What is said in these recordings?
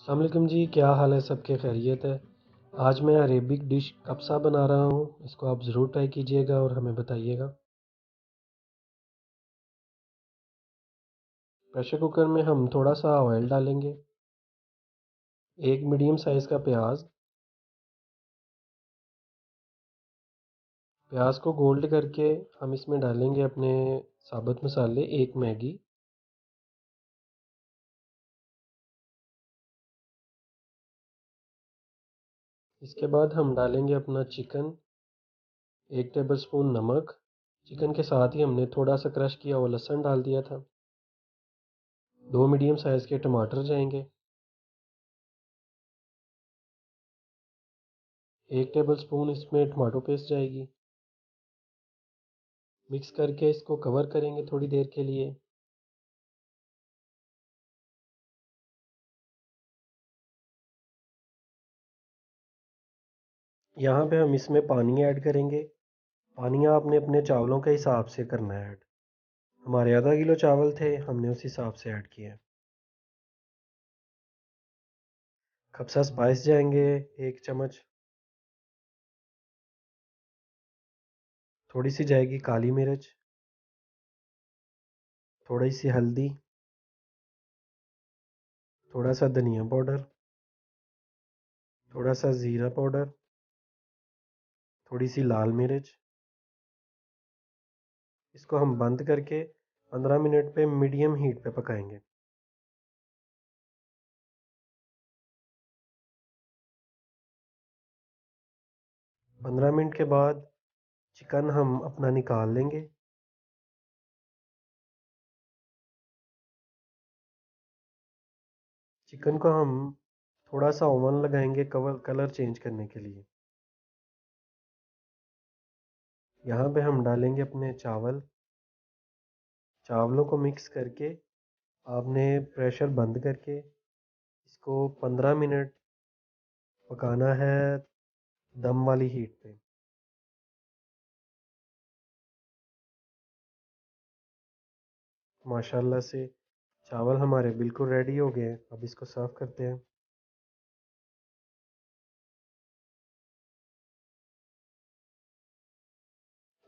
अस्सलाम वालेकुम जी, क्या हाल है? सबके खैरियत है। आज मैं अरेबिक डिश कब्सा बना रहा हूँ। इसको आप ज़रूर ट्राई कीजिएगा और हमें बताइएगा। प्रेशर कुकर में हम थोड़ा सा ऑयल डालेंगे, एक मीडियम साइज़ का प्याज। प्याज को गोल्ड करके हम इसमें डालेंगे अपने साबुत मसाले, एक मैगी। इसके बाद हम डालेंगे अपना चिकन, एक टेबलस्पून नमक। चिकन के साथ ही हमने थोड़ा सा क्रश किया हुआ लहसुन डाल दिया था। दो मीडियम साइज़ के टमाटर जाएंगे, एक टेबलस्पून इसमें टमाटो पेस्ट जाएगी। मिक्स करके इसको कवर करेंगे थोड़ी देर के लिए। यहाँ पे हम इसमें पानी ऐड करेंगे। पानी आपने अपने चावलों के हिसाब से करना है ऐड। हमारे आधा किलो चावल थे, हमने उस हिसाब से ऐड किया। कब्सा स्पाइस जाएंगे, एक चम्मच। थोड़ी सी जाएगी काली मिर्च, थोड़ी सी हल्दी, थोड़ा सा धनिया पाउडर, थोड़ा सा ज़ीरा पाउडर, थोड़ी सी लाल मिर्च। इसको हम बंद करके 15 मिनट पे मीडियम हीट पे पकाएंगे। 15 मिनट के बाद चिकन हम अपना निकाल लेंगे। चिकन को हम थोड़ा सा ओवन लगाएंगे कलर चेंज करने के लिए। यहाँ पे हम डालेंगे अपने चावल। चावलों को मिक्स करके आपने प्रेशर बंद करके इसको 15 मिनट पकाना है दम वाली हीट पे। माशाल्लाह से चावल हमारे बिल्कुल रेडी हो गए हैं। अब इसको सर्व करते हैं।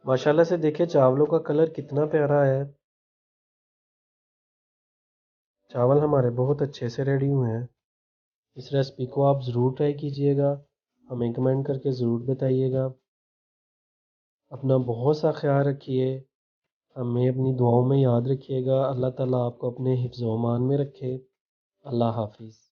माशाल्लाह से देखिए चावलों का कलर कितना प्यारा है। चावल हमारे बहुत अच्छे से रेडी हुए हैं। इस रेसिपी को आप ज़रूर ट्राई कीजिएगा, हमें कमेंट करके ज़रूर बताइएगा। अपना बहुत सा ख्याल रखिए, हमें अपनी दुआओं में याद रखिएगा। अल्लाह ताला आपको अपने हिफ्ज़ व अमान में रखे। अल्लाह हाफिज़।